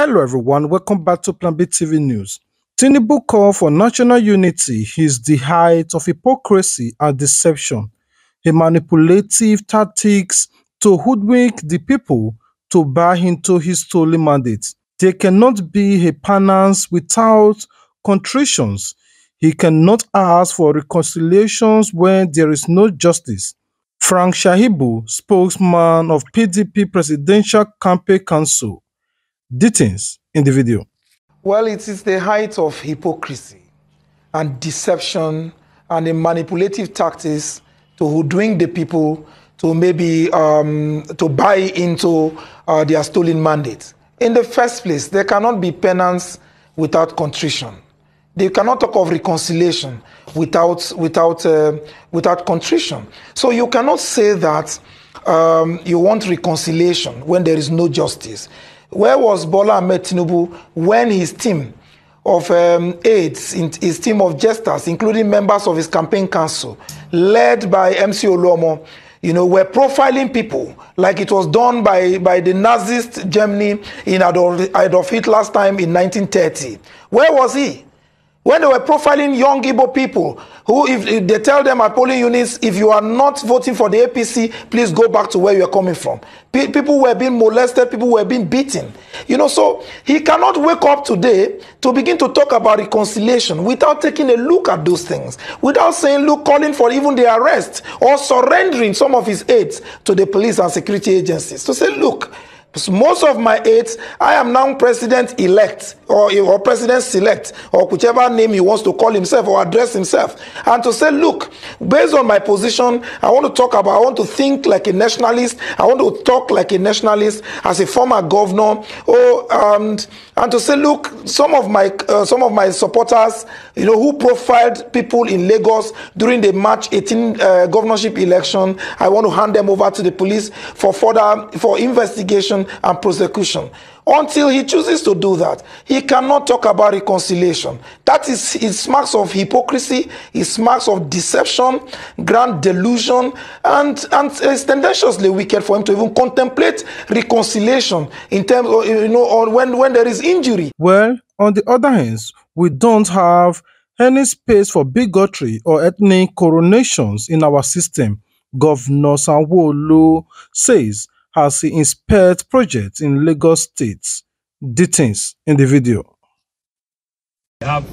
Hello everyone, welcome back to Plan B TV News. Tinubu call for national unity is the height of hypocrisy and deception, a manipulative tactics to hoodwink the people to buy into his stolen mandate. There cannot be a penance without contritions. He cannot ask for reconciliations when there is no justice. Frank Shahibu, spokesman of PDP Presidential Campaign Council, details in the video. Well, it is the height of hypocrisy and deception and a manipulative tactics to hoodwink the people to maybe to buy into their stolen mandate. In the first place, there cannot be penance without contrition. They cannot talk of reconciliation without contrition. So you cannot say that you want reconciliation when there is no justice. Where was Bola Ahmed Tinubu when his team of aides, his team of jesters, including members of his campaign council, led by MC Oluomo, were profiling people like it was done by the Nazist Germany in Adolf Hitler's time in 1930? Where was he? When they were profiling young Igbo people, who if they tell them at polling units, if you are not voting for the APC, please go back to where you are coming from. People were being molested, people were being beaten. So he cannot wake up today to begin to talk about reconciliation without taking a look at those things, without saying, look, calling for even the arrest or surrendering some of his aides to the police and security agencies to say, look, most of my aides, I am now president-elect or president-select or whichever name he wants to call himself or address himself. And to say, look, based on my position, I want to think like a nationalist. I want to talk like a nationalist as a former governor. And to say, look, some of my supporters, who profiled people in Lagos during the March 18 governorship election, I want to hand them over to the police for investigation and prosecution. Until he chooses to do that, he cannot talk about reconciliation. That is, it smacks of hypocrisy, it smacks of deception, grand delusion, and it's tendenciously wicked for him to even contemplate reconciliation in terms of, when there is injury. Well, on the other hand, we don't have any space for bigotry or ethnic coronations in our system, Governor Sanwo-Olu says as he inspects projects in Lagos State. Details in the video. They have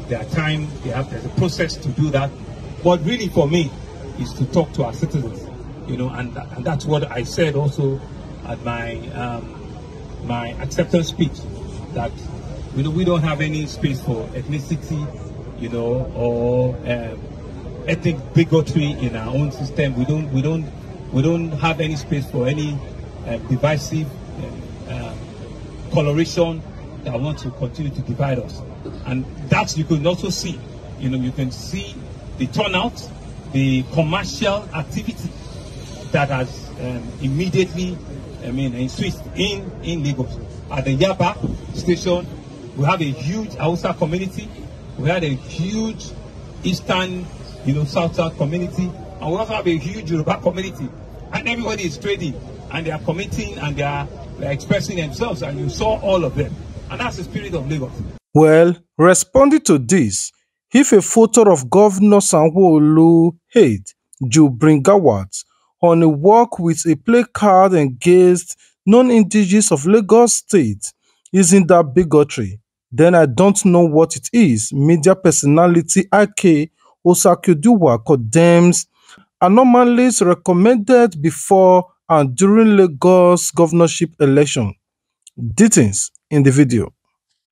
their time, there's a process to do that. But really for me is to talk to our citizens, and that's what I said also at my acceptance speech, that we don't have any space for ethnicity, or ethnic bigotry in our own system. We don't have any space for any divisive coloration that want to continue to divide us. And that you can also see. You can see the turnout, the commercial activity that has immediately, increased in Lagos. At the Yaba station, we have a huge Hausa community. We had a huge Eastern, South community. And we also have a huge Yoruba community. And everybody is trading. And they are committing and they are expressing themselves. And you saw all of them. And that's the spirit of Lagos. Well, responding to this, if a photo of Governor Sanwo-Olu aide, Joe Bringawat, on a walk with a placard engaged non-indigenous of Lagos State isn't that bigotry, then I don't know what it is. Media personality Ike Osakiduwa condemns anomalies recommended before and during Lagos governorship election. Details in the video.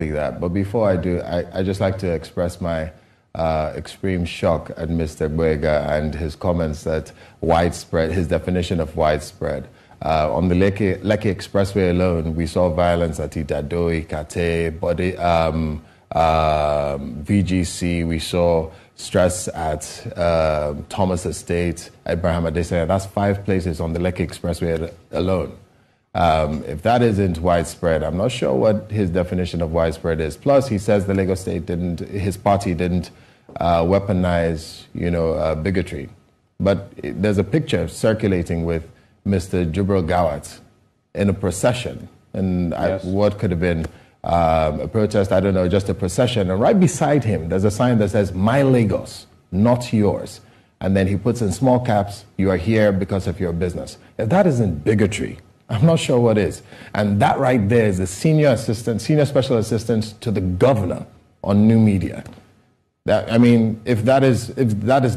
That, but before I do, I just like to express my extreme shock at Mr. Boyega and his comments that widespread, his definition of widespread. On the Lekki Expressway alone, we saw violence at Idado, Ikate, VGC. We saw stress at Thomas Estate, Abraham Adesanya. That's 5 places on the Lekki Expressway alone. If that isn't widespread, I'm not sure what his definition of widespread is. Plus, he says the Lagos State his party didn't weaponize, bigotry. But there's a picture circulating with Mr. Jubril Gawat in a procession And Yes. what could have been a protest, I don't know, just a procession. And right beside him, there's a sign that says, "My Lagos, not yours." And then he puts in small caps, "You are here because of your business." If that isn't bigotry, I'm not sure what is. And that right there is the senior special assistant to the governor on new media. I mean, if that is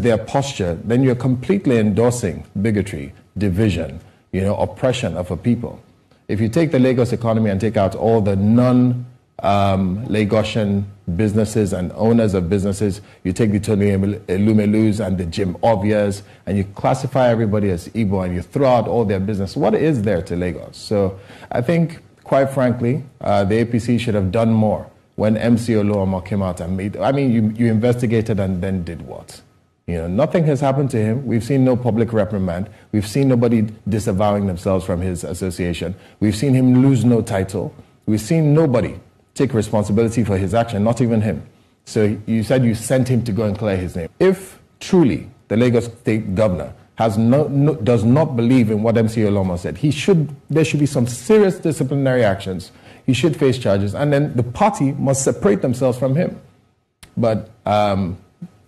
their posture, then you're completely endorsing bigotry, division, oppression of a people. If you take the Lagos economy and take out all the non-Lagosian businesses and owners of businesses, you take the Tony Elumelus and the Jim Ovias, and you classify everybody as Igbo, and you throw out all their business, what is there to Lagos? So I think, quite frankly, the APC should have done more when MC Oluomo came out and you investigated and then did what? Nothing has happened to him. We've seen no public reprimand. We've seen nobody disavowing themselves from his association. We've seen him lose no title. We've seen nobody take responsibility for his action, not even him. So you said you sent him to go and clear his name. If truly the Lagos State governor does not believe in what MC Oluomo said, there should be some serious disciplinary actions. He should face charges, and then the party must separate themselves from him. But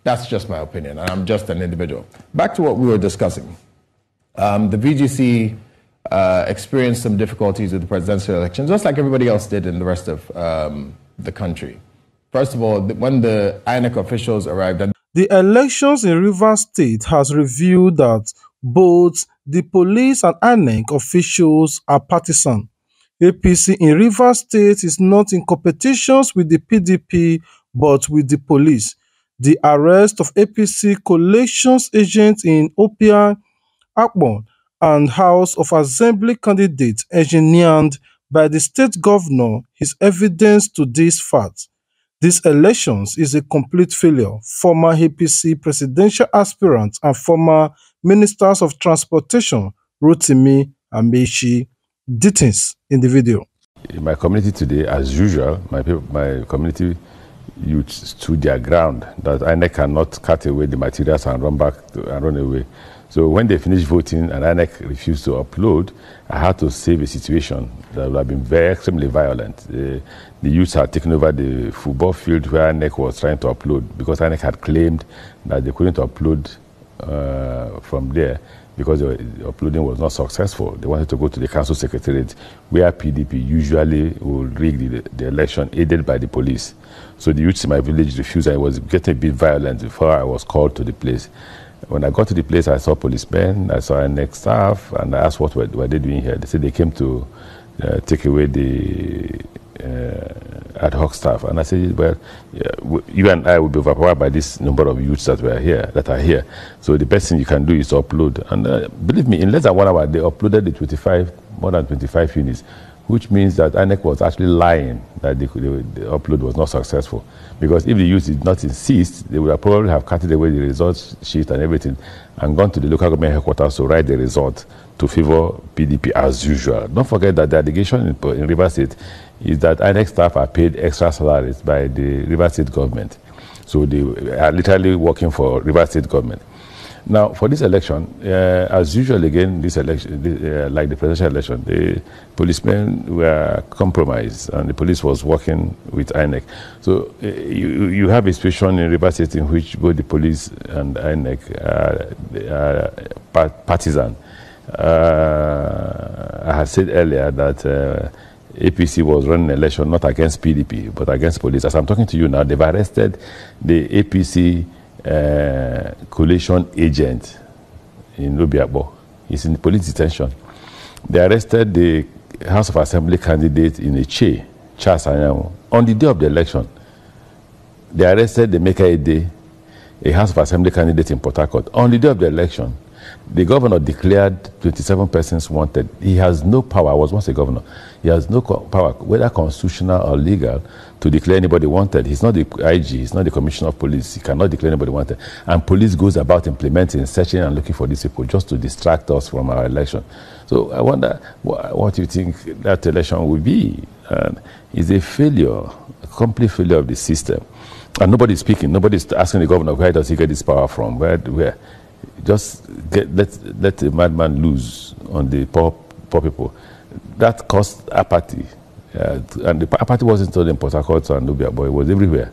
that's just my opinion, and I'm just an individual. Back to what we were discussing. The VGC experienced some difficulties with the presidential election, just like everybody else did in the rest of the country. First of all, when the INEC officials arrived... The elections in Rivers State has revealed that both the police and INEC officials are partisan. APC in Rivers State is not in competitions with the PDP but with the police. The arrest of APC coalitions agents in Opia, Akbon, and House of Assembly candidate engineered by the state governor is evidence to this fact. This elections is a complete failure. Former APC presidential aspirant and former ministers of transportation Rotimi Amechi detains in the video. In my community today, as usual, my community youth stood their ground that INEC cannot cut away the materials and run away. So when they finished voting and INEC refused to upload, I had to save a situation that would have been extremely violent. The youths had taken over the football field where INEC was trying to upload because INEC had claimed that they couldn't upload from there because the uploading was not successful. They wanted to go to the council secretariat where PDP usually will rig the election aided by the police. So the youths in my village refused, and it was getting a bit violent before I was called to the place. When I got to the place, I saw policemen, I saw INEC staff, and I asked what were they doing here. They said they came to take away the ad hoc staff. And I said, well, you and I will be overpowered by this number of youths that are here. So the best thing you can do is to upload. And believe me, in less than 1 hour, they uploaded more than 25 units, which means that INEC was actually lying that the upload was not successful. Because if the youth did not insist, they would probably have cutted away the results sheet and everything and gone to the local government headquarters to write the result to favor PDP as usual. Don't forget that the allegation in Rivers State is that INEC staff are paid extra salaries by the Rivers State government. So they are literally working for Rivers State government. Now, for this election, as usual again, this election, like the presidential election, the policemen were compromised and the police was working with INEC. So you have a situation in Rivers State in which both the police and INEC are partisan. I had said earlier that APC was running an election not against PDP, but against police. As I'm talking to you now, they've arrested the APC coalition agent in Obiakbo. He's in police detention. They arrested the House of Assembly candidate in Eche, Charles Anyanwu, on the day of the election. They arrested the Maker Ede, a House of Assembly candidate in Port Harcourt, on the day of the election. The governor declared 27 persons wanted. He has no power. I was once a governor. He has no power, whether constitutional or legal, to declare anybody wanted. He's not the IG. He's not the commissioner of police. He cannot declare anybody wanted. And police goes about implementing, searching, and looking for these people just to distract us from our election. So I wonder what you think that election will be. It's a failure, a complete failure of the system. And nobody's speaking. Nobody's asking the governor, where does he get this power from? Where? Just let the madman loose on the poor people. that caused apathy. And the apathy wasn't only in Port Harcourt and Nubia, but it was everywhere.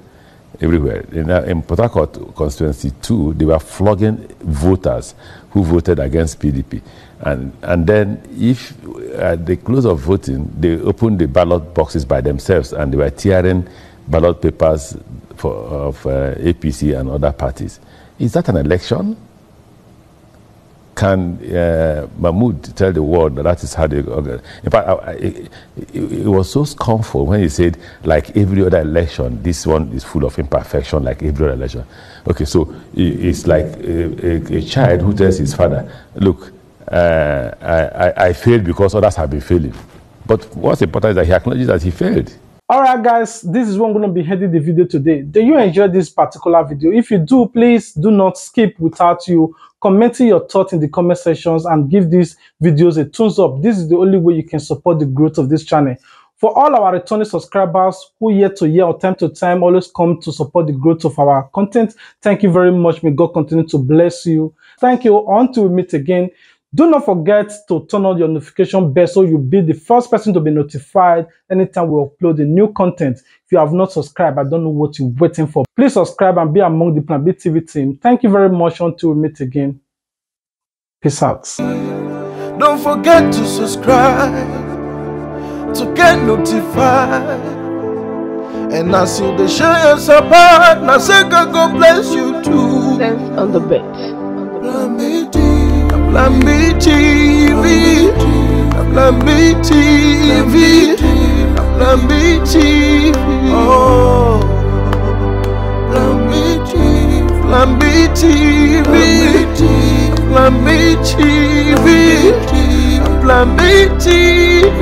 Everywhere. In Port Harcourt constituency 2, they were flogging voters who voted against PDP. And then if at the close of voting, they opened the ballot boxes by themselves and they were tearing ballot papers of APC and other parties. Is that an election? Can Mahmoud tell the world that is how they organize? In fact, it was so scornful when he said, like every other election, this one is full of imperfection, like every other election. Okay, so it's like a child who tells his father, look, I failed because others have been failing. But what's important is that he acknowledges that he failed. All right, guys, this is what I'm going to be heading the video today. Do you enjoy this particular video? If you do, please do not skip without you commenting your thoughts in the comment sections and give these videos a thumbs up. This is the only way you can support the growth of this channel. For all our returning subscribers who year to year or time to time always come to support the growth of our content, thank you very much. May God continue to bless you. Thank you. Until we meet again, do not forget to turn on your notification bell so you'll be the first person to be notified anytime we upload a new content. If you have not subscribed, I don't know what you're waiting for. Please subscribe and be among the Plan B TV team. Thank you very much. Until we meet again. Peace out. Don't forget to subscribe to get notified. And as you share your support, now say God bless you too. Dance on the bed. Plan B TV, Plan B TV, Plan B TV. Oh, Plan B TV, Plan B TV, Plan B TV, Plan B TV.